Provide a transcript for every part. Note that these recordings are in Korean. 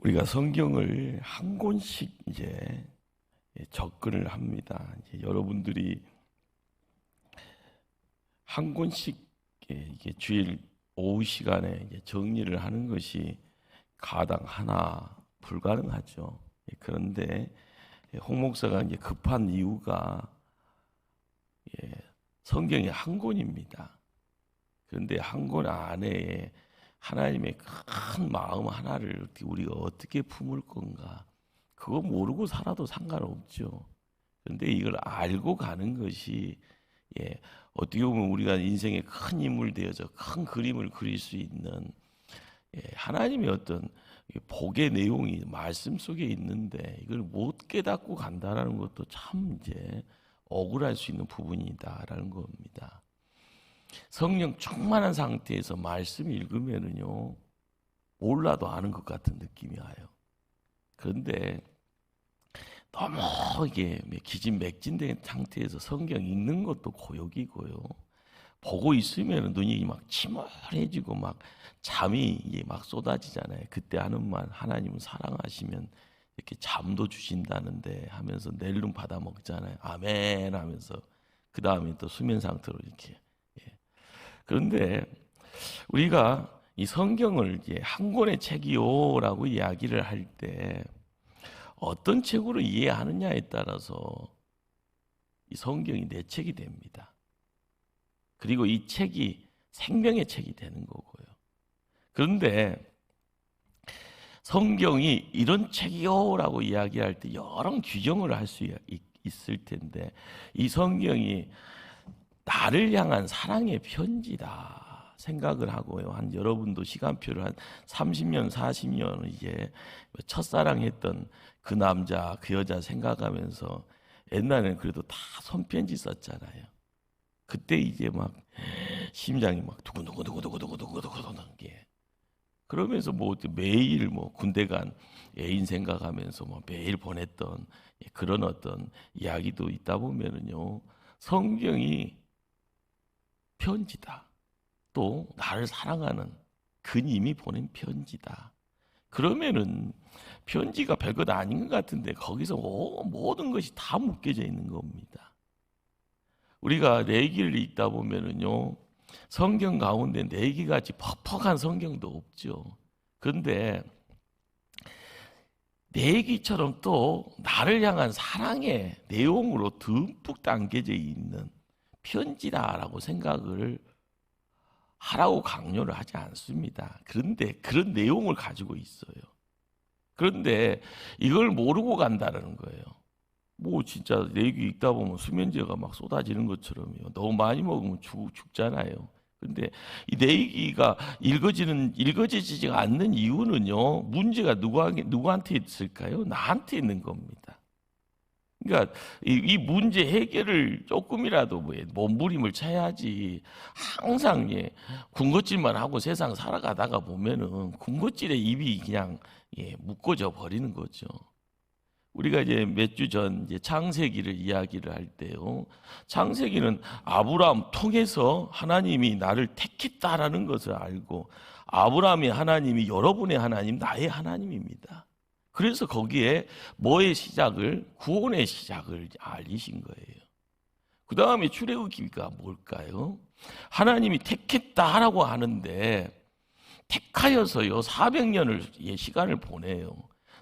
우리가 성경을 한 권씩 이제 접근을 합니다. 이제 여러분들이 한 권씩 이게 주일 오후 시간에 정리를 하는 것이 가당 하나 불가능하죠. 그런데 홍 목사가 이제 급한 이유가 성경이 한 권입니다. 그런데 한 권 안에 하나님의 큰 마음 하나를 우리가 어떻게 품을 건가, 그거 모르고 살아도 상관없죠. 그런데 이걸 알고 가는 것이 어떻게 보면 우리가 인생의 큰 인물 되어서 큰 그림을 그릴 수 있는 하나님의 어떤 복의 내용이 말씀 속에 있는데 이걸 못 깨닫고 간다라는 것도 참 이제 억울할 수 있는 부분이다라는 겁니다. 성령 충만한 상태에서 말씀 읽으면은요, 몰라도 아는 것 같은 느낌이 와요. 그런데 너무 이게 기진맥진된 상태에서 성경 읽는 것도 고역이고요. 보고 있으면 눈이 막 침울해지고 막 잠이 막 쏟아지잖아요. 그때 하는 말, 하나님은 사랑하시면 이렇게 잠도 주신다는데 하면서 낼름 받아 먹잖아요. 아멘 하면서 그 다음에 또 수면 상태로 이렇게. 그런데 우리가 이 성경을 한 권의 책이요라고 이야기를 할 때 어떤 책으로 이해하느냐에 따라서 이 성경이 내 책이 됩니다. 그리고 이 책이 생명의 책이 되는 거고요. 그런데 성경이 이런 책이요라고 이야기할 때 여러 규정을 할 수 있을 텐데 이 성경이 나를 향한 사랑의 편지다 생각을 하고요. 한 여러분도 시간표를 한 30년, 40년 이제 첫사랑했던 그 남자, 그 여자 생각하면서 옛날에는 그래도 다 손편지 썼잖아요. 그때 이제 막 심장이 막 두근두근두근두근두근두근두근 게 그러면서 뭐 매일 뭐 군대 간 애인 생각하면서 뭐 매일 보냈던 그런 어떤 이야기도 있다 보면은요, 성경이 편지다. 또 나를 사랑하는 그님이 보낸 편지다. 그러면은 편지가 별것 아닌 것 같은데 거기서 모든 것이 다 묶여져 있는 겁니다. 우리가 내기를 읽다 보면은요, 성경 가운데 내기같이 퍽퍽한 성경도 없죠. 그런데 내기처럼 또 나를 향한 사랑의 내용으로 듬뿍 담겨져 있는 편지다라고 생각을 하라고 강요를 하지 않습니다. 그런데 그런 내용을 가지고 있어요. 그런데 이걸 모르고 간다는 거예요. 뭐 진짜 내기 읽다 보면 수면제가 막 쏟아지는 것처럼요. 너무 많이 먹으면 죽잖아요. 그런데 이 내기가 읽어지지가 않는 이유는요, 문제가 누구한테 있을까요? 나한테 있는 겁니다. 그러니까 이 문제 해결을 조금이라도 몸부림을 쳐야지. 항상 군것질만 하고 세상 살아가다가 보면은 군것질에 입이 그냥 묶어져 버리는 거죠. 우리가 이제 몇 주 전 창세기를 이야기를 할 때요, 창세기는 아브라함 통해서 하나님이 나를 택했다라는 것을 알고, 아브라함의 하나님이 여러분의 하나님, 나의 하나님입니다. 그래서 거기에 뭐의 시작을, 구원의 시작을 알리신 거예요. 그 다음에 출애굽기가 뭘까요? 하나님이 택했다라고 하는데 택하여서요 400년을 시간을 보내요.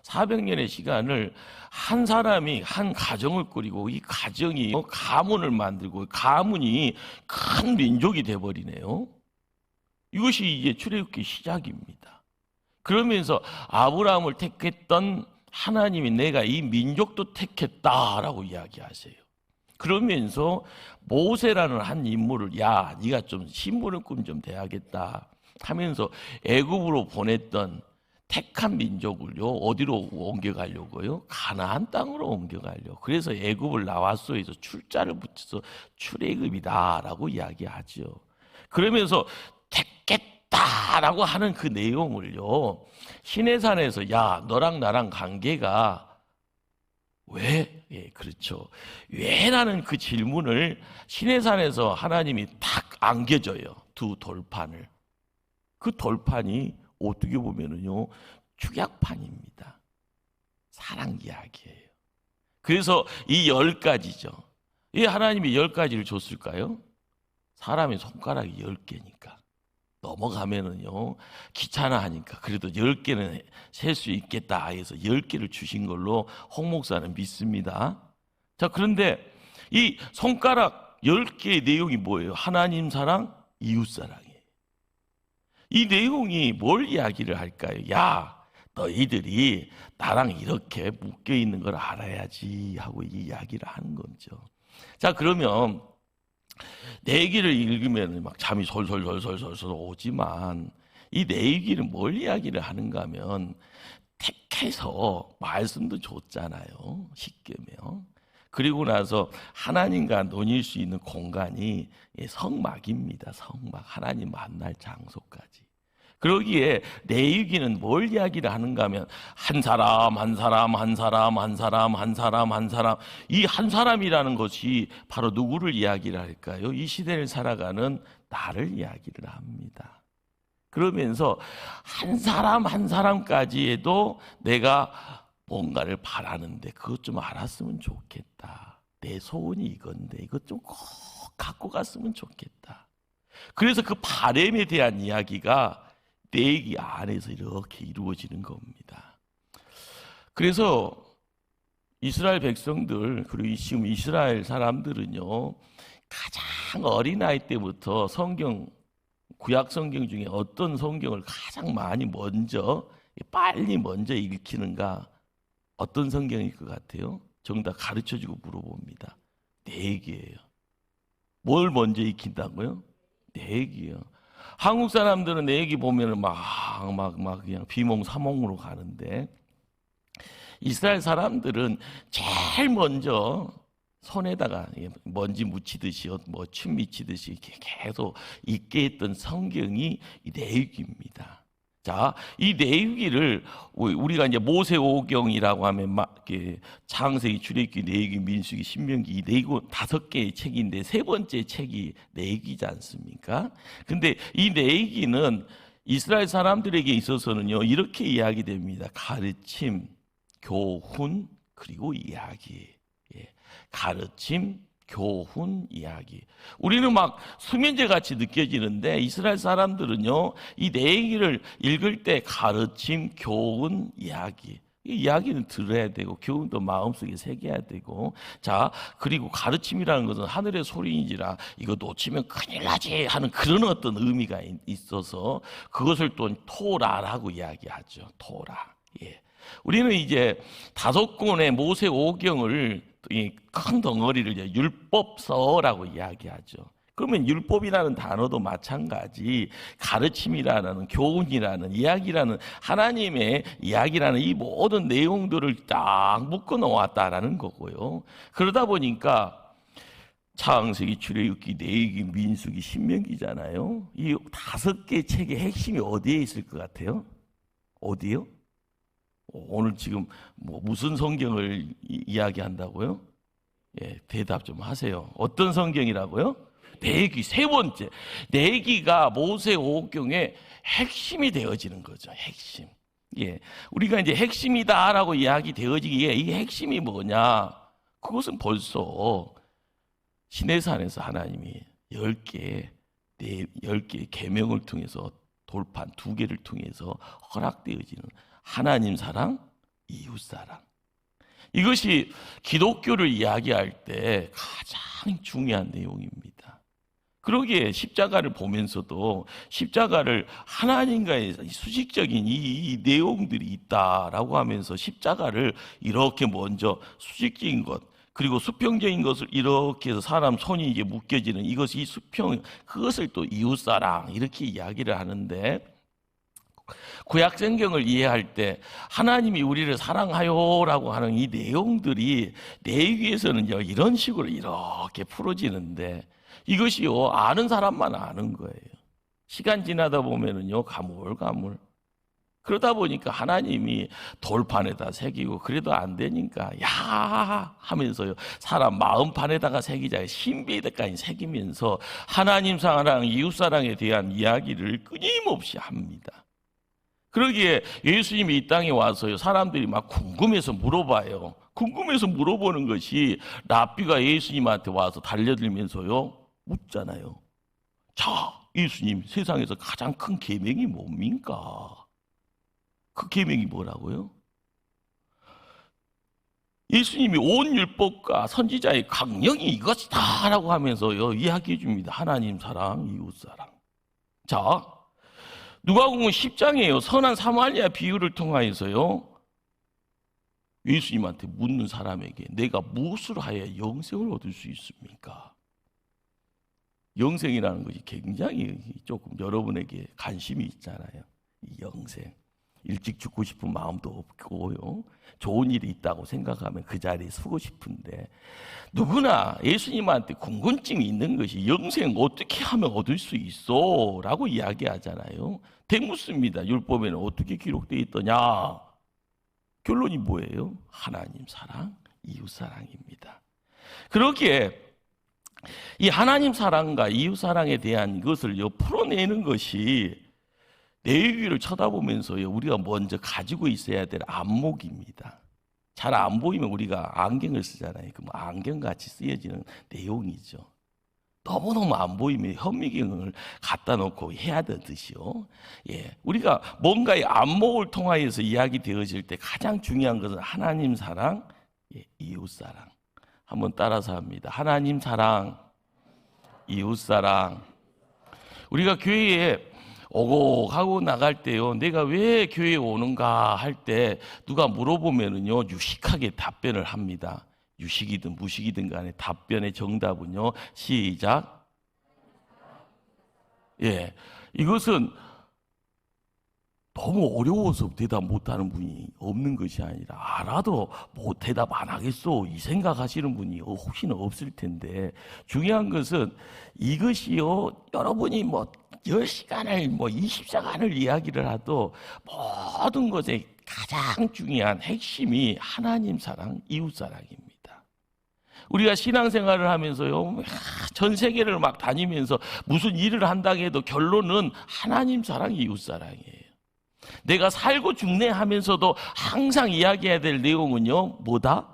400년의 시간을 한 사람이 한 가정을 꾸리고, 이 가정이 가문을 만들고, 가문이 큰 민족이 돼버리네요. 이것이 이제 출애굽기 시작입니다. 그러면서 아브라함을 택했던 하나님이 내가 이 민족도 택했다라고 이야기하세요. 그러면서 모세라는 한 인물을, 야, 네가 좀 심부름꾼 좀 돼야겠다 하면서 애굽으로 보냈던 택한 민족을요, 어디로 옮겨가려고요? 가나안 땅으로 옮겨가려고. 그래서 애굽을 나와서에서 출자를 붙여서 출애굽이다라고 이야기하죠. 그러면서 택했다라고 하는 그 내용을요, 시내산에서 야, 너랑 나랑 관계가 왜? 그렇죠. 왜라는 그 질문을 시내산에서 하나님이 탁 안겨줘요. 두 돌판을. 그 돌판이 어떻게 보면은요, 축약판입니다. 사랑 이야기예요. 그래서 이 10가지죠. 왜 하나님이 10가지를 줬을까요? 사람의 손가락이 10개니까. 넘어가면은요, 귀찮아하니까 그래도 10개는 셀 수 있겠다 해서 10개를 주신 걸로 홍 목사는 믿습니다. 자, 그런데 이 손가락 10개의 내용이 뭐예요? 하나님 사랑, 이웃 사랑이에요. 이 내용이 뭘 이야기를 할까요? 야, 너희들이 나랑 이렇게 묶여 있는 걸 알아야지 하고 이 이야기를 하는 거죠. 자, 그러면 내기를 읽으면 막 잠이 솔솔솔솔솔 오지만 이 내기는 뭘 이야기를 하는가 하면 택해서 말씀도 줬잖아요. 십계명. 그리고 나서 하나님과 논일 수 있는 공간이 성막입니다. 성막. 하나님 만날 장소까지. 그러기에 레위기는 뭘 이야기를 하는가 하면 한 사람 한 사람 한 사람 한 사람 한 사람 한 사람, 이 한 사람이라는 것이 바로 누구를 이야기를 할까요? 이 시대를 살아가는 나를 이야기를 합니다. 그러면서 한 사람 한 사람까지 해도 내가 뭔가를 바라는데 그것 좀 알았으면 좋겠다. 내 소원이 이건데 이것 좀 꼭 갖고 갔으면 좋겠다. 그래서 그 바람에 대한 이야기가 내기 안에서 이렇게 이루어지는 겁니다. 그래서 이스라엘 백성들, 그리고 지금 이스라엘 사람들은요, 가장 어린아이 때부터 성경, 구약 성경 중에 어떤 성경을 가장 많이 빨리 먼저 읽히는가? 어떤 성경일 것 같아요? 정답 가르쳐주고 물어봅니다. 내기예요. 뭘 먼저 익힌다고요? 내기요. 한국 사람들은 내기 보면은 막 그냥 비몽사몽으로 가는데, 이스라엘 사람들은 제일 먼저 손에다가 먼지 묻히듯이 침 미치듯이 계속 읽게 했던 성경이 이 내위기입니다. 자, 이 내위기를 우리가 이제 모세오경이라고 하면 막 창세기, 출애굽기, 레위기, 민수기, 신명기 이 5개의 책인데 세 번째 책이 내위기지 않습니까? 근데 이 내위기는 이스라엘 사람들에게 있어서는요, 이렇게 이야기됩니다. 가르침, 교훈, 그리고 이야기. 가르침, 교훈, 이야기. 우리는 막 수면제 같이 느껴지는데 이스라엘 사람들은요, 이 내기를 읽을 때 가르침, 교훈, 이야기. 이 이야기는 들어야 되고 교훈도 마음속에 새겨야 되고, 자, 그리고 가르침이라는 것은 하늘의 소리인지라 이거 놓치면 큰일 나지 하는 그런 어떤 의미가 있어서 그것을 또 토라라고 이야기하죠. 토라. 우리는 이제 5권의 모세오경을 이 큰 덩어리를 이제 율법서라고 이야기하죠. 그러면 율법이라는 단어도 마찬가지, 가르침이라는, 교훈이라는, 이야기라는, 하나님의 이야기라는 이 모든 내용들을 딱 묶어 놓았다라는 거고요. 그러다 보니까 창세기, 출애굽기, 레위기, 민수기, 신명기잖아요. 이 5개 책의 핵심이 어디에 있을 것 같아요? 어디요? 오늘 지금 무슨 성경을 이야기한다고요? 대답 좀 하세요. 어떤 성경이라고요? 내기, 세 번째. 내기가 모세오경의 핵심이 되어지는 거죠. 핵심. 우리가 이제 핵심이다라고 이야기 되어지기에 이 핵심이 뭐냐? 그것은 벌써 시내산에서 하나님이 10개의 계명을 통해서 돌판 2개를 통해서 허락되어지는 하나님 사랑, 이웃 사랑. 이것이 기독교를 이야기할 때 가장 중요한 내용입니다. 그러기에 십자가를 보면서도 십자가를 하나님과의 수직적인 이 내용들이 있다라고 하면서 십자가를 이렇게 먼저 수직적인 것, 그리고 수평적인 것을 이렇게 해서 사람 손이 이게 묶여지는 이것이 수평, 그것을 또 이웃사랑 이렇게 이야기를 하는데, 구약 성경을 이해할 때 하나님이 우리를 사랑하요라고 하는 이 내용들이 레위기에서는요 이런 식으로 이렇게 풀어지는데, 이것이요 아는 사람만 아는 거예요. 시간 지나다 보면은요 가물가물. 그러다 보니까 하나님이 돌판에다 새기고 그래도 안 되니까 야 하면서요 사람 마음판에다가 새기자 신비에다까지 새기면서 하나님 사랑, 이웃 사랑에 대한 이야기를 끊임없이 합니다. 그러기에 예수님이 이 땅에 와서요, 사람들이 막 궁금해서 물어봐요. 궁금해서 물어보는 것이 랍비가 예수님한테 와서 달려들면서요 묻잖아요. 자, 예수님, 세상에서 가장 큰 계명이 뭡니까? 그 계명이 뭐라고요? 예수님이 온 율법과 선지자의 강령이 이것이다 라고 하면서요 이야기해 줍니다. 하나님 사랑, 이웃 사랑. 자, 누가복음 10장에요 선한 사마리아 비유를 통하여서요 예수님한테 묻는 사람에게 내가 무엇을 하여야 영생을 얻을 수 있습니까? 영생이라는 것이 굉장히 조금 여러분에게 관심이 있잖아요. 이 영생. 일찍 죽고 싶은 마음도 없고요. 좋은 일이 있다고 생각하면 그 자리에 서고 싶은데 누구나 예수님한테 궁금증이 있는 것이 영생 어떻게 하면 얻을 수 있어? 라고 이야기하잖아요. 대묻습니다. 율법에는 어떻게 기록되어 있더냐? 결론이 뭐예요? 하나님 사랑, 이웃 사랑입니다. 그러기에 이 하나님 사랑과 이웃 사랑에 대한 것을 풀어내는 것이 내위를 쳐다보면서요 우리가 먼저 가지고 있어야 될 안목입니다. 잘 안 보이면 우리가 안경을 쓰잖아요. 그 안경같이 쓰여지는 내용이죠. 너무너무 안 보이면 현미경을 갖다 놓고 해야 되듯이요. 예, 우리가 뭔가의 안목을 통하여서 이야기되어질 때 가장 중요한 것은 하나님 사랑, 예, 이웃 사랑. 한번 따라서 합니다. 하나님 사랑, 이웃 사랑. 우리가 교회에 오고 가고 나갈 때요 내가 왜 교회에 오는가 할 때 누가 물어보면은요 유식하게 답변을 합니다. 유식이든 무식이든 간에 답변의 정답은요 시작. 예, 이것은 너무 어려워서 대답 못하는 분이 없는 것이 아니라 알아도 뭐 대답 안 하겠소 이 생각하시는 분이 혹시나 없을 텐데 중요한 것은 이것이요 여러분이 뭐 10시간을 뭐 20시간을 이야기를 해도 모든 것의 가장 중요한 핵심이 하나님 사랑, 이웃 사랑입니다. 우리가 신앙생활을 하면서요 전 세계를 막 다니면서 무슨 일을 한다고 해도 결론은 하나님 사랑, 이웃 사랑이에요. 내가 살고 죽네 하면서도 항상 이야기해야 될 내용은요 뭐다?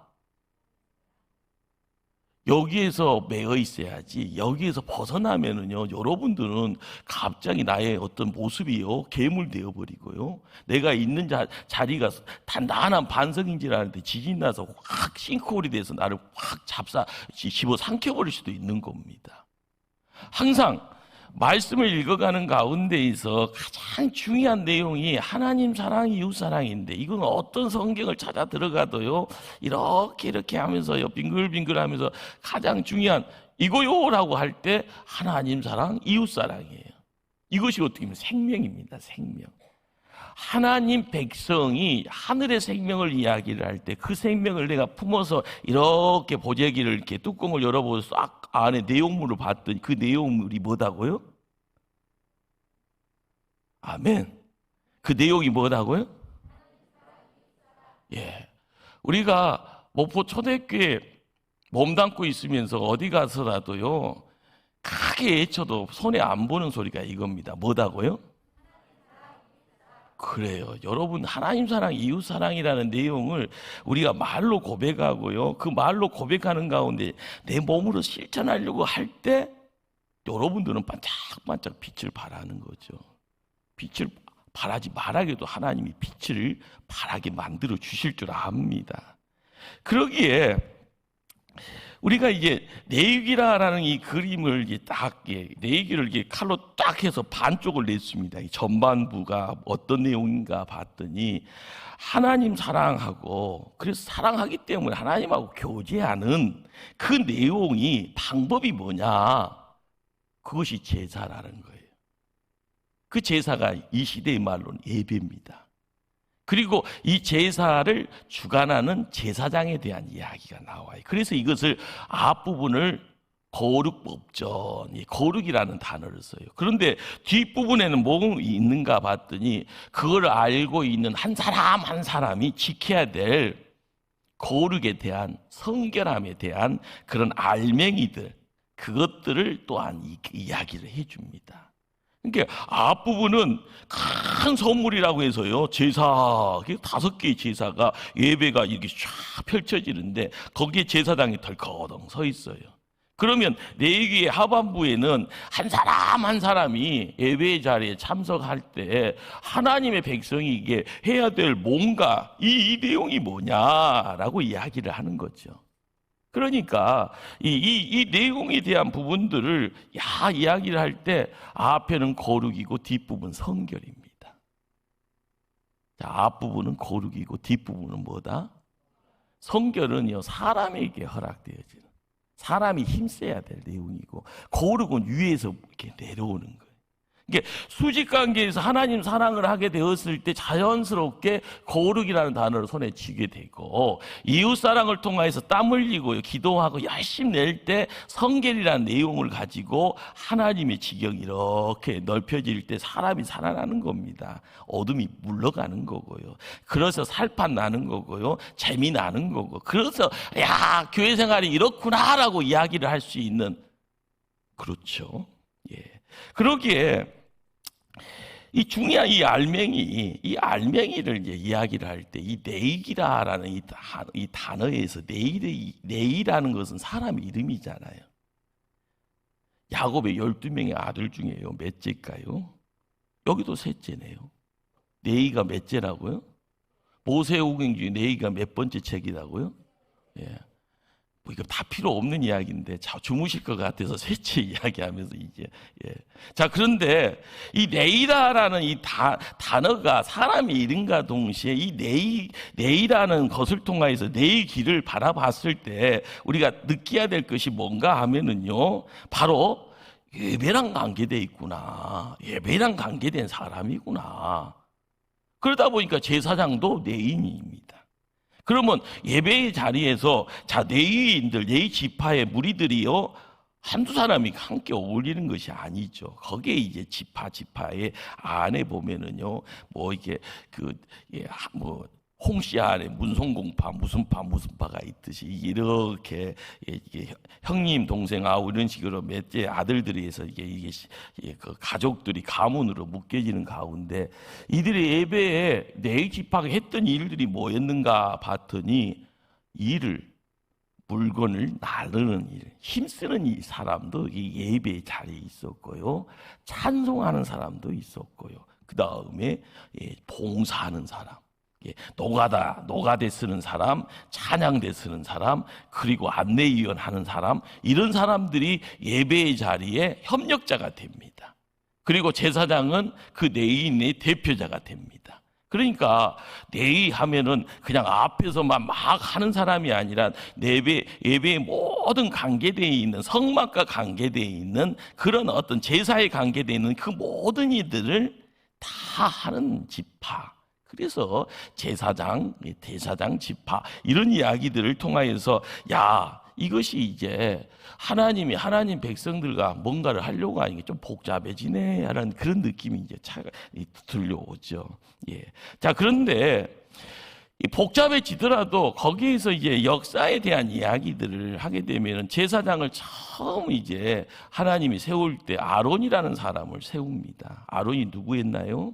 여기에서 매여 있어야지. 여기에서 벗어나면은요 여러분들은 갑자기 나의 어떤 모습이요 괴물되어 버리고요 내가 있는 자리가 단단한 반석인 줄 아는데 지진 나서 확 싱크홀이 돼서 나를 확 집어 삼켜버릴 수도 있는 겁니다. 항상 말씀을 읽어가는 가운데에서 가장 중요한 내용이 하나님 사랑, 이웃 사랑인데 이건 어떤 성경을 찾아 들어가도요 이렇게 하면서요 빙글빙글하면서 가장 중요한 이거요라고 할 때 하나님 사랑, 이웃 사랑이에요. 이것이 어떻게 보면 생명입니다. 생명. 하나님 백성이 하늘의 생명을 이야기를 할 때 그 생명을 내가 품어서 이렇게 보재기를 이렇게 뚜껑을 열어보고 싹 안에 내용물을 봤더니 그 내용물이 뭐다고요? 아멘. 그 내용이 뭐다고요? 예. 우리가 목포 초대교회 몸담고 있으면서 어디 가서라도요 크게 외쳐도 손에 안 보는 소리가 이겁니다. 뭐다고요? 그래요. 여러분 하나님 사랑, 이웃 사랑이라는 내용을 우리가 말로 고백하고요 그 말로 고백하는 가운데 내 몸으로 실천하려고 할 때 여러분들은 반짝반짝 빛을 발하는 거죠. 빛을 발하지 말아도 하나님이 빛을 발하게 만들어 주실 줄 압니다. 그러기에 우리가 이제 내위기라는 이 그림을 이제 딱 내위기를 이렇게 칼로 딱 해서 반쪽을 냈습니다. 이 전반부가 어떤 내용인가 봤더니 하나님 사랑하고 그래서 사랑하기 때문에 하나님하고 교제하는 그 내용이 방법이 뭐냐? 그것이 제사라는 거예요. 그 제사가 이 시대의 말로는 예배입니다. 그리고 이 제사를 주관하는 제사장에 대한 이야기가 나와요. 그래서 이것을 앞부분을 거룩법전, 거룩이라는 단어를 써요. 그런데 뒷부분에는 뭐가 있는가 봤더니 그걸 알고 있는 한 사람 한 사람이 지켜야 될 거룩에 대한 성결함에 대한 그런 알맹이들 그것들을 또한 이야기를 해줍니다. 그러니까 앞부분은 큰 선물이라고 해서요, 제사, 5개의 제사가, 예배가 이렇게 쫙 펼쳐지는데 거기에 제사장이 덜커덩 서 있어요. 그러면 4개의 하반부에는 한 사람 한 사람이 예배 자리에 참석할 때 하나님의 백성이 이게 해야 될 뭔가, 이 내용이 뭐냐라고 이야기를 하는 거죠. 그러니까 이 내용에 대한 부분들을 이야기를 할 때 앞에는 거룩이고 뒷부분 성결입니다. 자, 앞부분은 거룩이고 뒷부분은 뭐다? 성결은요, 사람에게 허락되어지는, 사람이 힘써야 될 내용이고, 거룩은 위에서 이렇게 내려오는 거예요. 이게 수직 관계에서 하나님 사랑을 하게 되었을 때 자연스럽게 거룩이라는 단어를 손에 쥐게 되고, 이웃 사랑을 통해서 땀 흘리고 기도하고 열심히 낼 때 성결이라는 내용을 가지고 하나님의 지경이 이렇게 넓혀질 때 사람이 살아나는 겁니다. 어둠이 물러가는 거고요. 그래서 살판 나는 거고요. 재미 나는 거고. 그래서 야, 교회 생활이 이렇구나라고 이야기를 할 수 있는, 그렇죠. 예. 그러기에 이 중요한 이 알맹이를 이제 이야기를 할 때 이 네이기라라는 이 단어에서 네이라는 것은 사람 이름이잖아요. 야곱의 12명의 아들 중에요, 몇째일까요? 여기도 셋째네요. 네이가 몇째라고요? 모세오경 중에 네이가 몇 번째 책이라고요? 예. 뭐 이거 다 필요 없는 이야기인데 주무실 것 같아서 셋째 이야기하면서 이제, 예. 자, 그런데 이 네이라라는 이 단어가 사람의 이름과 동시에 이 네이라는 것을 통해서 네의 길을 바라봤을 때 우리가 느껴야 될 것이 뭔가 하면은요, 바로 예배랑 관계돼 있구나. 예배랑 관계된 사람이구나. 그러다 보니까 제사장도 네인입니다. 그러면 예배의 자리에서 네인들, 네 지파의 무리들이요, 한두 사람이 함께 어울리는 것이 아니죠. 거기에 이제 지파의 안에 보면은요, 뭐 이게 홍씨 안에 문송공파, 무슨 파가 있듯이 이렇게 이게 형님, 동생하고 이런 식으로 몇째 아들들이 해서 이게 그 가족들이 가문으로 묶여지는 가운데 이들의 예배에 네 지파가 했던 일들이 뭐였는가 봤더니 물건을 나르는 일, 힘쓰는 이 사람도 이 예배의 자리에 있었고요, 찬송하는 사람도 있었고요, 그 다음에 봉사하는 사람, 노가대 쓰는 사람, 찬양대 쓰는 사람, 그리고 안내위원 하는 사람, 이런 사람들이 예배의 자리에 협력자가 됩니다. 그리고 제사장은 그 네인의 대표자가 됩니다. 그러니까 네이 하면은 그냥 앞에서만 막 하는 사람이 아니라 예배의 모든 관계되어 있는, 성막과 관계되어 있는 그런 어떤 제사에 관계되어 있는 그 모든 이들을 다 하는 지파, 그래서 제사장, 대사장, 지파, 이런 이야기들을 통하여서 이것이 이제 하나님 백성들과 뭔가를 하려고 하는 게 좀 복잡해지네 하는 그런 느낌이 이제 들려오죠. 예. 자, 그런데 복잡해지더라도 거기에서 이제 역사에 대한 이야기들을 하게 되면 제사장을 처음 이제 하나님이 세울 때 아론이라는 사람을 세웁니다. 아론이 누구였나요?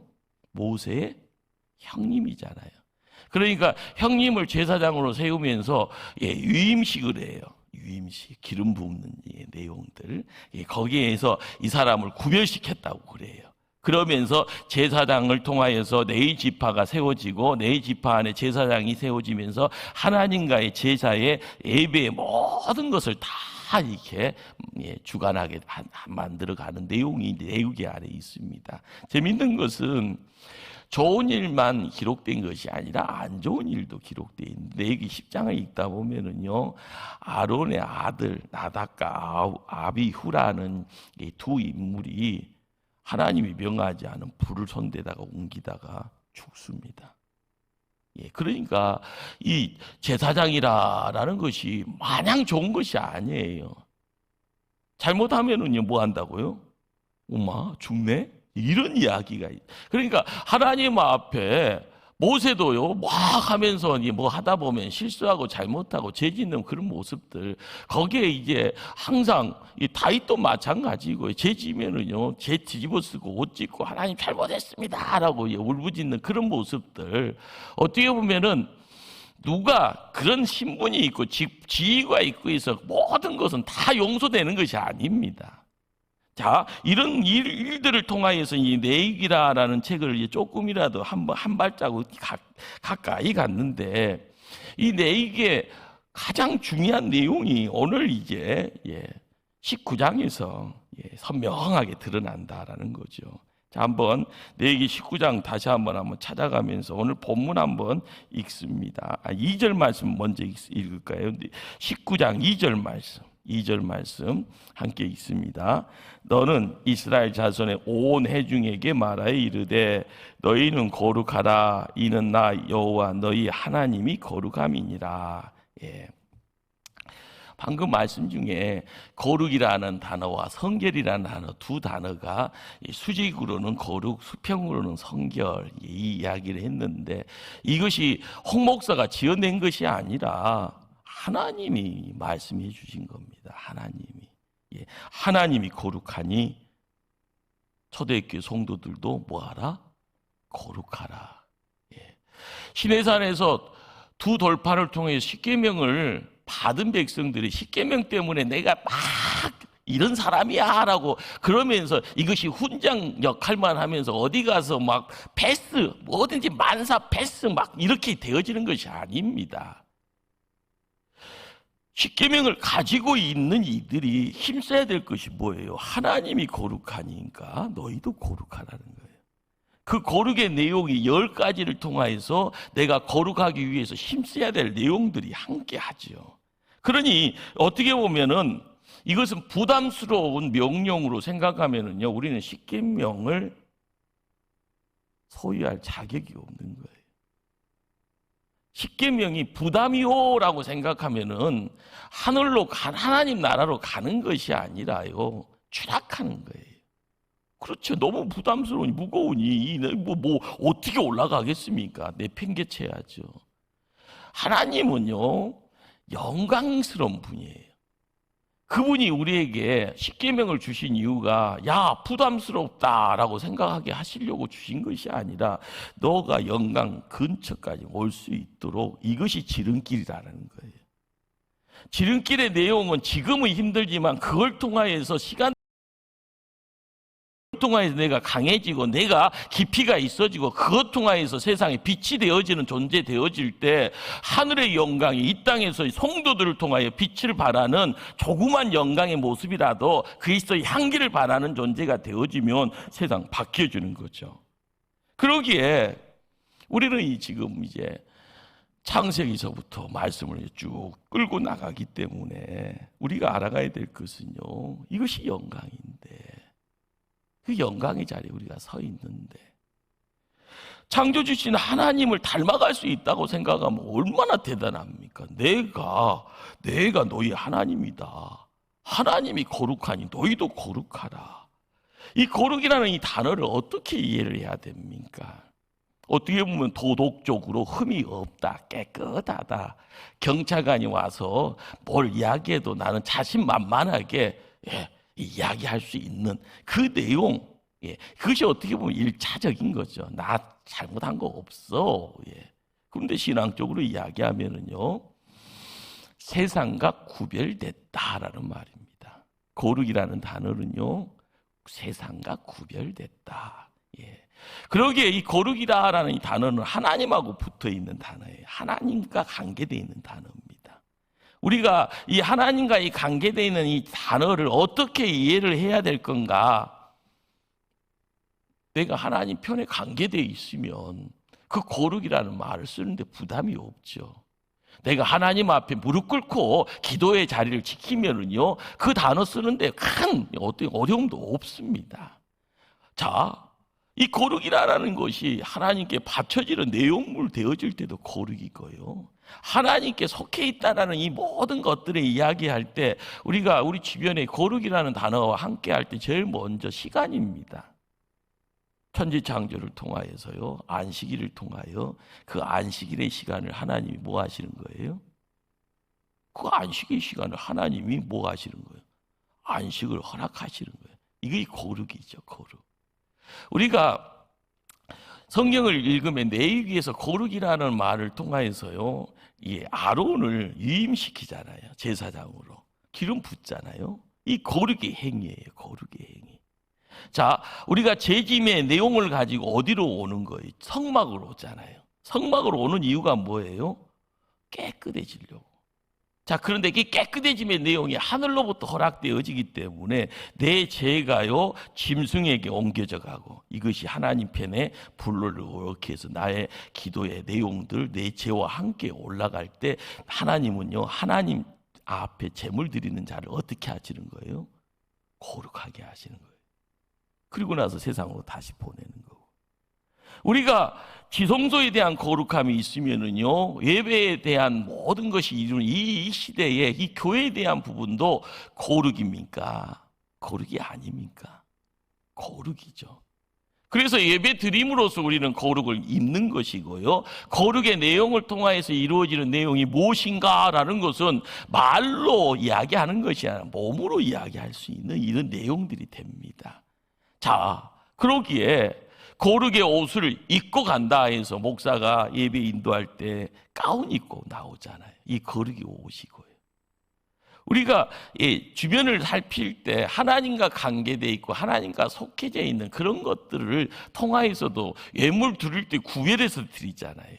모세의 형님이잖아요. 그러니까 형님을 제사장으로 세우면서 유임식을 해요. 유임식, 기름 붓는 내용들, 거기에서 이 사람을 구별시켰다고 그래요. 그러면서 제사장을 통하여서 네 지파가 세워지고 네 지파 안에 제사장이 세워지면서 하나님과의 제사의 예배의 모든 것을 다 이렇게 주관하게 만들어가는 내용이 내용이 안에 있습니다. 재밌는 것은 좋은 일만 기록된 것이 아니라 안 좋은 일도 기록되어 있는데, 여기 10장을 읽다 보면은요, 아론의 아들 나답과 아비후라는 이 두 인물이 하나님이 명하지 않은 불을 손대다가 옮기다가 죽습니다. 그러니까 이 제사장이라는 것이 마냥 좋은 것이 아니에요. 잘못하면은요, 뭐 한다고요? 엄마 죽네? 이런 이야기가 있어요. 그러니까 하나님 앞에 모세도요, 막 하면서 뭐 하다 보면 실수하고 잘못하고 죄 짓는 그런 모습들, 거기에 이제 항상 이 다윗도 마찬가지고, 죄 지면은요, 죄 뒤집어 쓰고 옷 찢고 하나님 잘못했습니다라고 울부짖는 그런 모습들, 어떻게 보면은 누가 그런 신분이 있고 지위가 있고 해서 모든 것은 다 용서되는 것이 아닙니다. 자, 이런 일들을 통하여서 이 내익이라는 책을 이제 조금이라도 한 발자국 가까이 갔는데, 이 내익의 가장 중요한 내용이 오늘 이제 19장에서 선명하게 드러난다라는 거죠. 자, 한번 내익이 19장 다시 한번 찾아가면서 오늘 본문 한번 읽습니다. 2절 말씀 먼저 읽을까요? 19장 2절 말씀 함께 읽습니다. 너는 이스라엘 자손의 온 회중에게 말하여 이르되 너희는 거룩하라. 이는 나 여호와 너희 하나님이 거룩함이니라. 방금 말씀 중에 거룩이라는 단어와 성결이라는 단어, 두 단어가 수직으로는 거룩, 수평으로는 성결, 이 이야기를 했는데, 이것이 홍 목사가 지어낸 것이 아니라 하나님이 말씀해 주신 겁니다. 하나님이 거룩하니 초대교회 성도들도 뭐하라? 거룩하라. 시내산에서 두 돌판을 통해 십계명을 받은 백성들이 십계명 때문에 내가 막 이런 사람이야 라고 그러면서 이것이 훈장 역할만 하면서 어디 가서 막 패스, 뭐든지 만사 패스 막 이렇게 되어지는 것이 아닙니다. 십계명을 가지고 있는 이들이 힘써야 될 것이 뭐예요? 하나님이 거룩하니까 너희도 거룩하라는 거예요. 그 거룩의 내용이 10가지를 통하여서 내가 거룩하기 위해서 힘써야 될 내용들이 함께 하죠. 그러니 어떻게 보면은 이것은 부담스러운 명령으로 생각하면은요, 우리는 십계명을 소유할 자격이 없는 거예요. 십계명이 부담이요라고 생각하면은 하나님 나라로 가는 것이 아니라요, 추락하는 거예요. 그렇죠. 너무 부담스러우니 무거우니 뭐 어떻게 올라가겠습니까? 내팽개쳐야죠. 하나님은요, 영광스러운 분이에요. 그분이 우리에게 십계명을 주신 이유가 부담스럽다라고 생각하게 하시려고 주신 것이 아니라 너가 영광 근처까지 올 수 있도록, 이것이 지름길이라는 거예요. 지름길의 내용은 지금은 힘들지만 그걸 통하여서 시간 통하여서 내가 강해지고 내가 깊이가 있어지고 그것 통하여서 세상에 빛이 되어지는 존재 되어질 때 하늘의 영광이 이 땅에서 성도들을 통하여 빛을 발하는 조그만 영광의 모습이라도 그리스도의 향기를 발하는 존재가 되어지면 세상 바뀌어지는 거죠. 그러기에 우리는 지금 이제 창세기서부터 말씀을 쭉 끌고 나가기 때문에 우리가 알아가야 될 것은요, 이것이 영광인데 그 영광의 자리에 우리가 서 있는데, 창조주신 하나님을 닮아갈 수 있다고 생각하면 얼마나 대단합니까? 내가 너희 하나님이다. 하나님이 거룩하니 너희도 거룩하라. 이 거룩이라는 이 단어를 어떻게 이해를 해야 됩니까? 어떻게 보면 도덕적으로 흠이 없다, 깨끗하다, 경찰관이 와서 뭘 이야기해도 나는 자신만만하게 이야기할 수 있는 그 내용, 그것이 어떻게 보면 일차적인 거죠. 나 잘못한 거 없어. 그런데 신앙적으로 이야기하면은요, 세상과 구별됐다라는 말입니다. 거룩이라는 단어는요, 세상과 구별됐다. 그러기에 이 거룩이다라는 이 단어는 하나님하고 붙어 있는 단어예요. 하나님과 관계되어 있는 단어입니다. 우리가 이 하나님과 이 관계되어 있는 이 단어를 어떻게 이해를 해야 될 건가? 내가 하나님 편에 관계되어 있으면 그 거룩이라는 말을 쓰는데 부담이 없죠. 내가 하나님 앞에 무릎 꿇고 기도의 자리를 지키면은요, 그 단어 쓰는데 큰 어떤 어려움도 없습니다. 자, 이 거룩이라는 것이 하나님께 바쳐지는 내용물 되어질 때도 거룩이고요, 하나님께 속해 있다라는 이 모든 것들을 이야기할 때 우리가 우리 주변에 거룩이라는 단어와 함께 할 때 제일 먼저 시간입니다. 천지창조를 통하여서요, 안식일을 통하여 그 안식일의 시간을 하나님이 뭐 하시는 거예요? 그 안식의 시간을 하나님이 뭐 하시는 거예요? 안식을 허락하시는 거예요. 이게 거룩이죠, 거룩. 우리가 성경을 읽으면 레위기에서 거룩이라는 말을 통하여서요, 이 아론을 유임시키잖아요. 제사장으로 기름 붓잖아요. 이 거룩의 행위예요. 거룩의 행위. 자, 우리가 재짐의 내용을 가지고 어디로 오는 거예요? 성막으로 오잖아요. 성막으로 오는 이유가 뭐예요? 깨끗해지려고. 자, 그런데 이 깨끗해짐의 내용이 하늘로부터 허락되어지기 때문에 내 죄가요 짐승에게 옮겨져 가고, 이것이 하나님 편에 불로를 이렇게 해서 나의 기도의 내용들 내 죄와 함께 올라갈 때 하나님은요, 하나님 앞에 제물 드리는 자를 어떻게 하시는 거예요? 거룩하게 하시는 거예요. 그리고 나서 세상으로 다시 보내는 거고. 우리가 지성소에 대한 거룩함이 있으면은요, 예배에 대한 모든 것이 이루는 이 시대에 이 교회에 대한 부분도 거룩입니까? 거룩이 아닙니까? 거룩이죠. 그래서 예배 드림으로써 우리는 거룩을 입는 것이고요, 거룩의 내용을 통하여서 이루어지는 내용이 무엇인가라는 것은 말로 이야기하는 것이 아니라 몸으로 이야기할 수 있는 이런 내용들이 됩니다. 자, 그러기에 거룩의 옷을 입고 간다 해서 목사가 예배 인도할 때 가운 입고 나오잖아요. 이 거룩의 옷이고요. 우리가 주변을 살필 때 하나님과 관계되어 있고 하나님과 속해져 있는 그런 것들을 통하여서도 예물 드릴 때 구별해서 드리잖아요.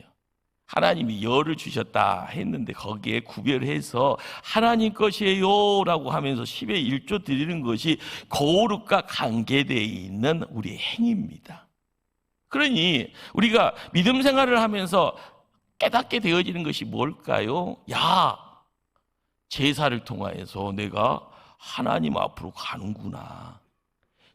하나님이 열을 주셨다 했는데 거기에 구별해서 하나님 것이에요 라고 하면서 10의 1조 드리는 것이 거룩과 관계되어 있는 우리의 행위입니다. 그러니 우리가 믿음 생활을 하면서 깨닫게 되어지는 것이 뭘까요? 야, 제사를 통하여서 내가 하나님 앞으로 가는구나.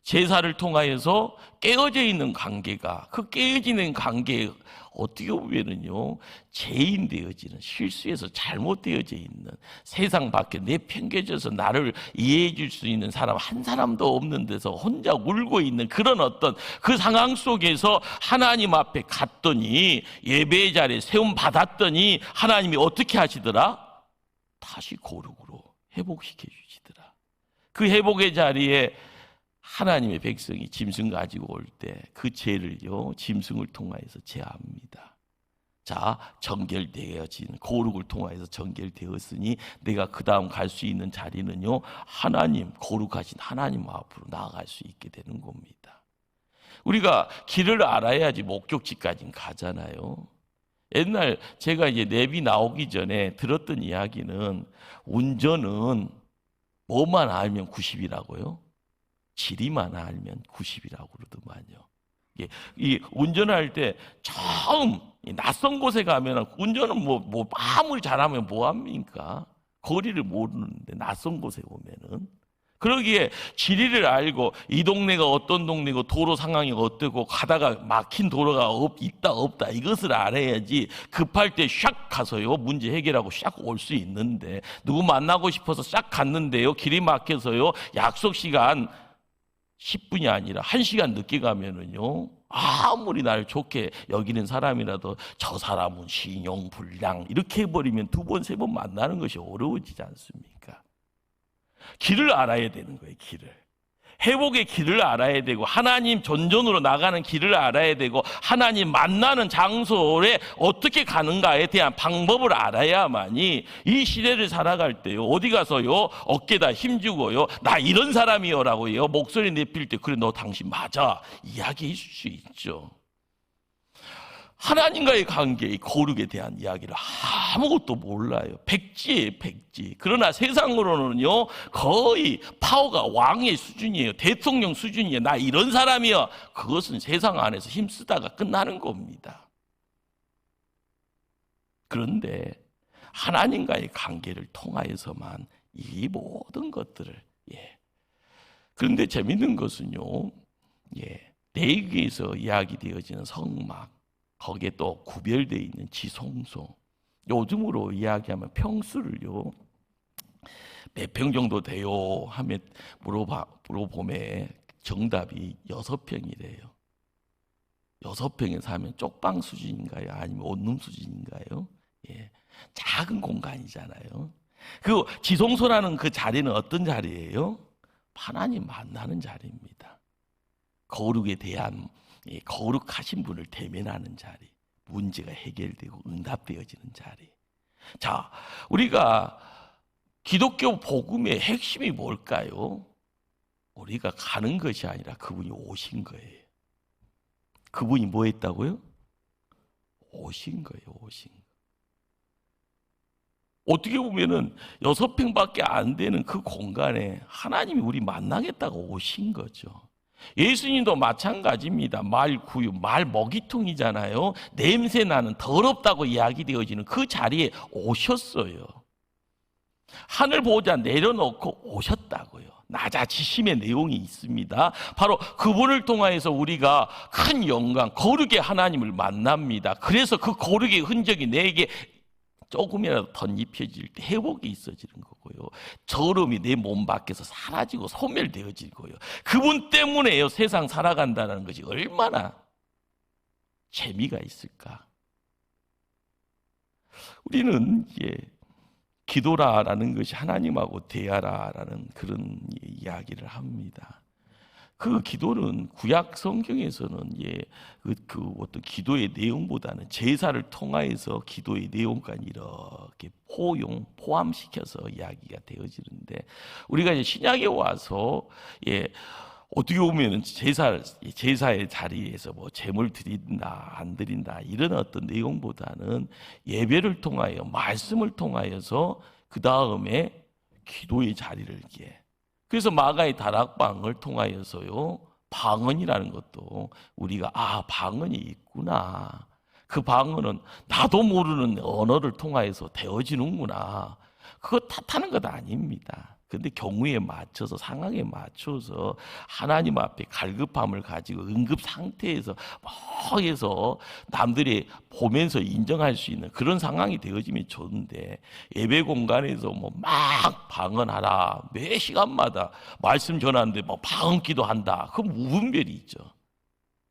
제사를 통하여서 깨어져 있는 관계가, 그 깨어지는 관계에 어떻게 보면은요, 죄인 되어지는, 실수해서 잘못되어져 있는, 세상 밖에 내팽개져서 나를 이해해 줄 수 있는 사람 한 사람도 없는 데서 혼자 울고 있는 그런 어떤 그 상황 속에서 하나님 앞에 갔더니, 예배의 자리에 세움 받았더니 하나님이 어떻게 하시더라? 다시 거룩으로 회복시켜 주시더라. 그 회복의 자리에 하나님의 백성이 짐승 가지고 올 때 그 죄를요, 짐승을 통하여서 제합니다. 자, 정결되어진 거룩을 통하여서 정결되었으니 내가 그 다음 갈 수 있는 자리는요, 하나님, 거룩하신 하나님 앞으로 나아갈 수 있게 되는 겁니다. 우리가 길을 알아야지 목적지까지 가잖아요. 옛날 제가 이제 내비 나오기 전에 들었던 이야기는 운전은 뭐만 알면 90이라고요? 지리만 알면 90이라고 그러더만요. 이 운전할 때 처음 낯선 곳에 가면 운전은 뭐 아무리 잘하면 뭐 합니까? 거리를 모르는데 낯선 곳에 오면은. 그러기에 지리를 알고 이 동네가 어떤 동네고 도로 상황이 어떻고 가다가 막힌 도로가 있다 없다 이것을 알아야지 급할 때 샥 가서요 문제 해결하고 샥 올 수 있는데, 누구 만나고 싶어서 싹 갔는데요 길이 막혀서요 약속 시간 10분이 아니라 1시간 늦게 가면은요, 아무리 날 좋게 여기는 사람이라도 저 사람은 신용불량 이렇게 해버리면 2번, 3번 만나는 것이 어려워지지 않습니까? 길을 알아야 되는 거예요. 길을. 회복의 길을 알아야 되고 하나님 전전으로 나가는 길을 알아야 되고 하나님 만나는 장소에 어떻게 가는가에 대한 방법을 알아야만이 이 시대를 살아갈 때요, 어디 가서요 어깨다 힘주고요 나 이런 사람이요라고요 목소리 내필 때 그래 너 당신 맞아 이야기해 줄 수 있죠. 하나님과의 관계의 거룩에 대한 이야기를 아무것도 몰라요. 백지예요, 백지. 그러나 세상으로는요, 거의 파워가 왕의 수준이에요. 대통령 수준이에요. 나 이런 사람이야. 그것은 세상 안에서 힘쓰다가 끝나는 겁니다. 그런데 하나님과의 관계를 통하여서만 이 모든 것들을, 그런데 재밌는 것은요, 레위기에서 이야기되어지는 성막, 거기에 또 구별되어 있는 지성소, 요즘으로 이야기하면 평수를요 몇 평 정도 돼요 하면 물어보면 정답이 6평이래요. 6평에 사면 쪽방 수준인가요? 아니면 원룸 수준인가요? 예, 작은 공간이잖아요. 그 지성소라는 그 자리는 어떤 자리예요? 하나님 만나는 자리입니다. 거룩에 대한 거룩하신 분을 대면하는 자리, 문제가 해결되고 응답되어지는 자리. 자, 우리가 기독교 복음의 핵심이 뭘까요? 우리가 가는 것이 아니라 그분이 오신 거예요. 그분이 뭐 했다고요? 오신 거예요, 오신 거. 어떻게 보면은 6평밖에 안 되는 그 공간에 하나님이 우리 만나겠다고 오신 거죠. 예수님도 마찬가지입니다. 말 구유, 말 먹이통이잖아요. 냄새 나는 더럽다고 이야기되어지는 그 자리에 오셨어요. 하늘 보자 내려놓고 오셨다고요. 낮아지심의 내용이 있습니다. 바로 그분을 통하여서 우리가 큰 영광, 거룩의 하나님을 만납니다. 그래서 그 거룩의 흔적이 내게 조금이라도 덧입혀질 때 회복이 있어지는 거고요. 저름이 내 몸 밖에서 사라지고 소멸되어지고요. 그분 때문에요. 세상 살아간다는 것이 얼마나 재미가 있을까. 우리는 기도라라는 것이 하나님하고 대화라라는 그런 이야기를 합니다. 그 기도는 구약 성경에서는 그 어떤 기도의 내용보다는 제사를 통하여서 기도의 내용까지 이렇게 포함시켜서 이야기가 되어지는데, 우리가 이제 신약에 와서 어떻게 보면 제사의 자리에서 뭐 제물 드린다 안 드린다 이런 어떤 내용보다는 예배를 통하여 말씀을 통하여서 그 다음에 기도의 자리를 그래서 마가의 다락방을 통하여서요, 방언이라는 것도 우리가 방언이 있구나, 그 방언은 나도 모르는 언어를 통하여서 되어지는구나, 그거 탓하는 것 아닙니다. 근데 경우에 맞춰서, 상황에 맞춰서 하나님 앞에 갈급함을 가지고 응급 상태에서 뭐 해서 남들이 보면서 인정할 수 있는 그런 상황이 되어지면 좋은데, 예배 공간에서 뭐 막 방언하라, 매 시간마다 말씀 전하는데 뭐 방언 기도한다, 그건 무분별이 있죠.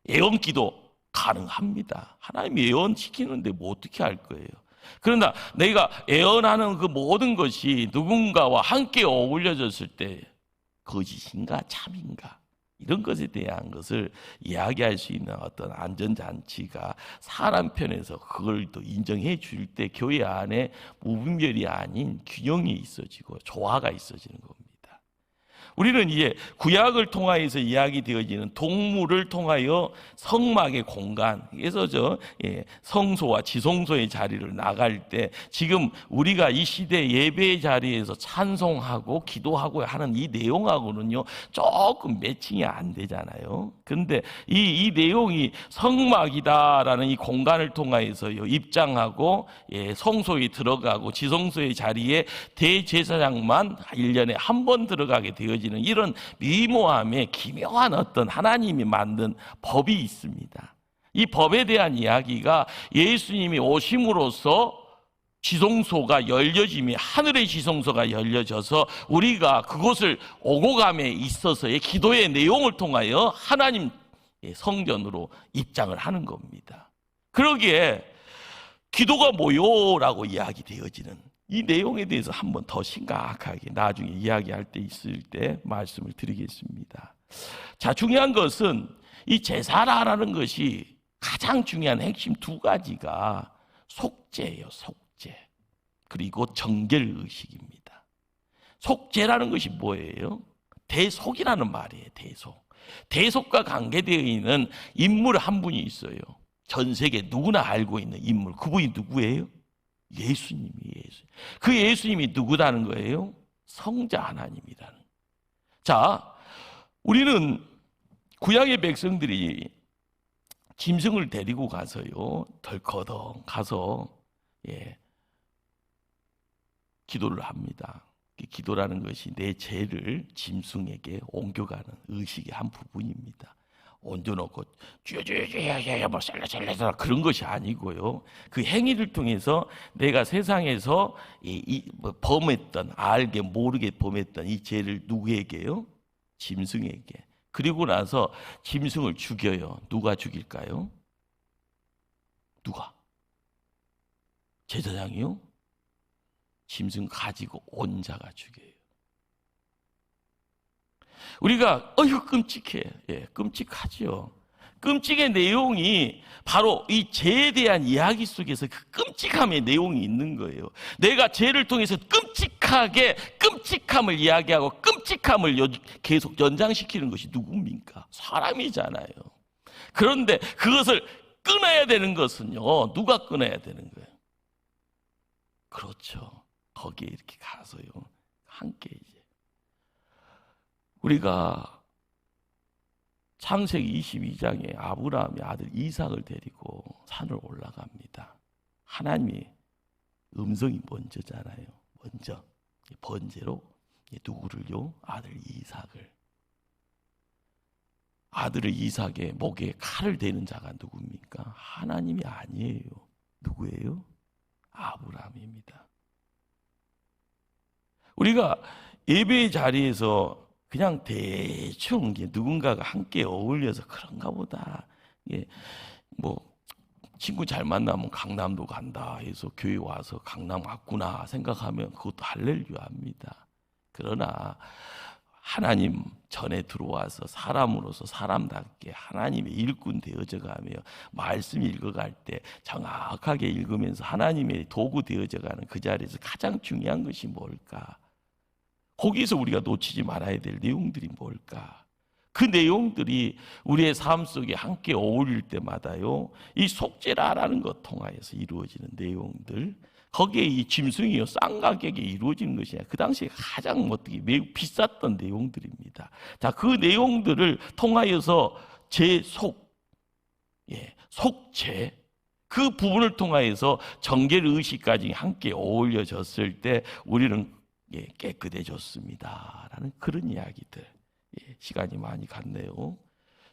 예언 기도 가능합니다. 하나님이 예언시키는데 뭐 어떻게 할 거예요? 그러나 내가 예언하는 그 모든 것이 누군가와 함께 어울려졌을 때 거짓인가 참인가 이런 것에 대한 것을 이야기할 수 있는 어떤 안전장치가 사람 편에서 그걸 또 인정해 줄 때 교회 안에 무분별이 아닌 균형이 있어지고 조화가 있어지는 겁니다. 우리는 이제 구약을 통하여서 이야기되어지는 동물을 통하여 성막의 공간, 그래서 성소와 지성소의 자리를 나갈 때 지금 우리가 이 시대 예배의 자리에서 찬송하고 기도하고 하는 이 내용하고는요 조금 매칭이 안 되잖아요. 그런데 이 내용이 성막이다라는 이 공간을 통하여서 입장하고 성소에 들어가고 지성소의 자리에 대제사장만 1년에 한 번 들어가게 되어지는 이런 미모함에 기묘한 어떤 하나님이 만든 법이 있습니다. 이 법에 대한 이야기가 예수님이 오심으로써 지성소가 열려짐이, 하늘의 지성소가 열려져서 우리가 그곳을 오고 감에 있어서의 기도의 내용을 통하여 하나님 성전으로 입장을 하는 겁니다. 그러기에 기도가 뭐요라고 이야기되어지는 이 내용에 대해서 한번 더 심각하게 나중에 이야기할 때 있을 때 말씀을 드리겠습니다. 자, 중요한 것은 이 제사라는 것이 가장 중요한 핵심 두 가지가 속죄예요, 속죄. 그리고 정결의식입니다. 속죄라는 것이 뭐예요? 대속이라는 말이에요, 대속. 대속과 관계되어 있는 인물 한 분이 있어요. 전 세계 누구나 알고 있는 인물. 그분이 누구예요? 예수님이 그 예수님이 누구다는 거예요? 성자 하나님이라는. 자, 우리는 구약의 백성들이 짐승을 데리고 가서요, 덜커덩 가서 기도를 합니다. 기도라는 것이 내 죄를 짐승에게 옮겨가는 의식의 한 부분입니다. 얹어놓고 쥐어쥐어쥐어 뭐 셀레셀레 그런 것이 아니고요. 그 행위를 통해서 내가 세상에서 범했던, 알게 모르게 범했던 이 죄를 누구에게요? 짐승에게. 그리고 나서 짐승을 죽여요. 누가 죽일까요? 누가? 제사장이요? 짐승 가지고 온 자가 죽여요. 우리가 끔찍해. 예, 끔찍하지요. 끔찍의 내용이 바로 이 죄에 대한 이야기 속에서 그 끔찍함의 내용이 있는 거예요. 내가 죄를 통해서 끔찍하게 끔찍함을 이야기하고 끔찍함을 계속 연장시키는 것이 누굽니까? 사람이잖아요. 그런데 그것을 끊어야 되는 것은요, 누가 끊어야 되는 거예요? 그렇죠. 거기에 이렇게 가서요, 함께 이제 우리가 창세기 22장에 아브라함이 아들 이삭을 데리고 산을 올라갑니다. 하나님의 음성이 먼저잖아요. 먼저 번제로 누구를요? 아들 이삭을. 아들의 이삭의 목에 칼을 대는 자가 누굽니까? 하나님이 아니에요. 누구예요? 아브라함입니다. 우리가 예배의 자리에서 그냥 대충 누군가가 함께 어울려서 그런가 보다. 친구 잘 만나면 강남도 간다 해서 교회 와서 강남 왔구나 생각하면 그것도 할렐루야입니다. 그러나 하나님 전에 들어와서 사람으로서 사람답게 하나님의 일꾼 되어져 가며 말씀 읽어갈 때 정확하게 읽으면서 하나님의 도구 되어져 가는 그 자리에서 가장 중요한 것이 뭘까? 거기에서 우리가 놓치지 말아야 될 내용들이 뭘까? 그 내용들이 우리의 삶 속에 함께 어울릴 때마다요, 이 속죄라라는 것 통하여서 이루어지는 내용들, 거기에 이 짐승이요 싼 가격에 이루어지는 것이냐, 그 당시에 가장 매우 비쌌던 내용들입니다. 자, 그 내용들을 통하여서 속죄, 그 부분을 통하여서 정결 의식까지 함께 어울려졌을 때 우리는 깨끗해졌습니다 라는 그런 이야기들. 시간이 많이 갔네요.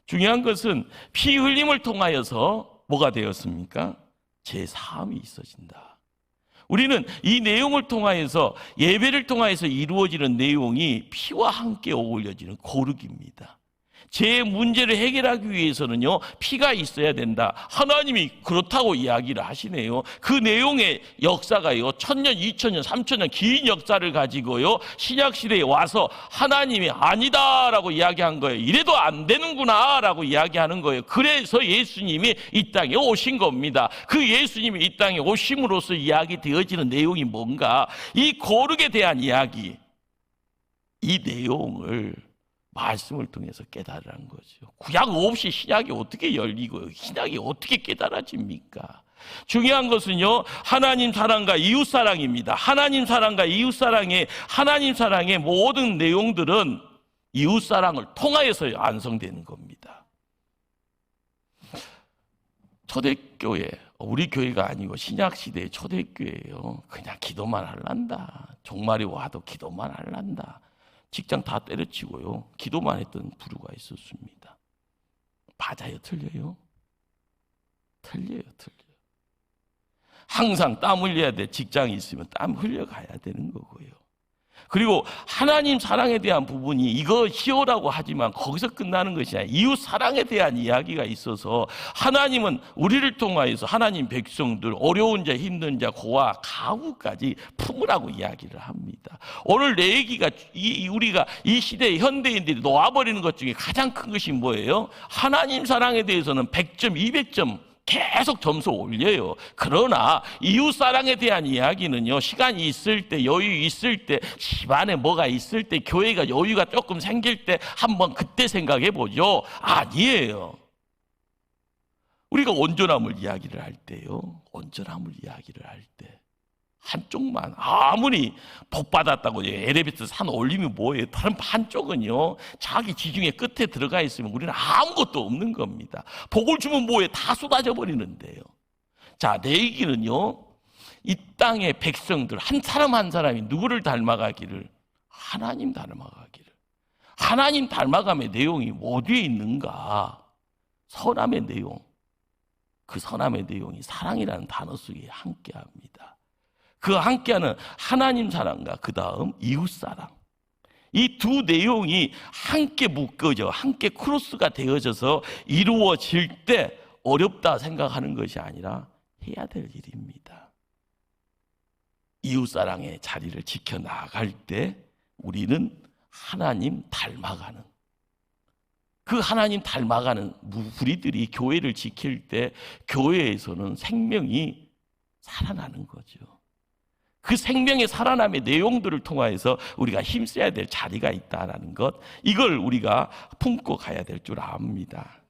중요한 것은 피 흘림을 통하여서 뭐가 되었습니까? 제사함이 있어진다. 우리는 이 내용을 통하여서 예배를 통하여서 이루어지는 내용이 피와 함께 어울려지는 거룩입니다. 제 문제를 해결하기 위해서는요, 피가 있어야 된다. 하나님이 그렇다고 이야기를 하시네요. 그 내용의 역사가요, 1000년, 2000년, 3000년 긴 역사를 가지고요, 신약시대에 와서 하나님이 아니다라고 이야기한 거예요. 이래도 안 되는구나 라고 이야기하는 거예요. 그래서 예수님이 이 땅에 오신 겁니다. 그 예수님이 이 땅에 오심으로써 이야기되어지는 내용이 뭔가? 이 거룩에 대한 이야기, 이 내용을 말씀을 통해서 깨달으라는 거죠. 구약 없이 신약이 어떻게 열리고요, 신약이 어떻게 깨달아집니까? 중요한 것은요, 하나님 사랑과 이웃 사랑입니다. 하나님 사랑과 이웃 사랑의 하나님 사랑의 모든 내용들은 이웃 사랑을 통하여서 완성되는 겁니다. 초대교회, 우리 교회가 아니고 신약시대의 초대교회예요. 그냥 기도만 할란다. 종말이 와도 기도만 할란다. 직장 다 때려치고요, 기도만 했던 부류가 있었습니다. 맞아요? 틀려요? 틀려요. 항상 땀 흘려야 돼. 직장이 있으면 땀 흘려가야 되는 거고요. 그리고 하나님 사랑에 대한 부분이 이거 희어라고 하지만 거기서 끝나는 것이 아니라 이웃 사랑에 대한 이야기가 있어서 하나님은 우리를 통하여서 하나님 백성들, 어려운 자, 힘든 자, 고아, 가구까지 품으라고 이야기를 합니다. 오늘 내 얘기가 우리가 이 시대의 현대인들이 놓아버리는 것 중에 가장 큰 것이 뭐예요? 하나님 사랑에 대해서는 100점, 200점 계속 점수 올려요. 그러나 이웃사랑에 대한 이야기는요, 시간이 있을 때, 여유 있을 때, 집안에 뭐가 있을 때, 교회가 여유가 조금 생길 때 한번 그때 생각해 보죠. 아니에요. 우리가 온전함을 이야기를 할 때요, 온전함을 이야기를 할 때 한쪽만 아무리 복 받았다고 엘리베이터 산 올리면 뭐예요? 다른 한쪽은요, 자기 지중해 끝에 들어가 있으면 우리는 아무것도 없는 겁니다. 복을 주면 뭐예요? 다 쏟아져 버리는데요. 자, 내 얘기는요, 이 땅의 백성들 한 사람 한 사람이 누구를 닮아가기를? 하나님 닮아가기를. 하나님 닮아감의 내용이 어디에 있는가? 선함의 내용. 그 선함의 내용이 사랑이라는 단어 속에 함께합니다. 그 함께하는 하나님 사랑과 그 다음 이웃 사랑, 이 두 내용이 함께 묶어져 함께 크로스가 되어져서 이루어질 때 어렵다 생각하는 것이 아니라 해야 될 일입니다. 이웃사랑의 자리를 지켜나갈 때 우리는 하나님 닮아가는, 그 하나님 닮아가는 우리들이 교회를 지킬 때 교회에서는 생명이 살아나는 거죠. 그 생명의 살아남의 내용들을 통하여서 우리가 힘써야 될 자리가 있다는 것, 이걸 우리가 품고 가야 될 줄 압니다.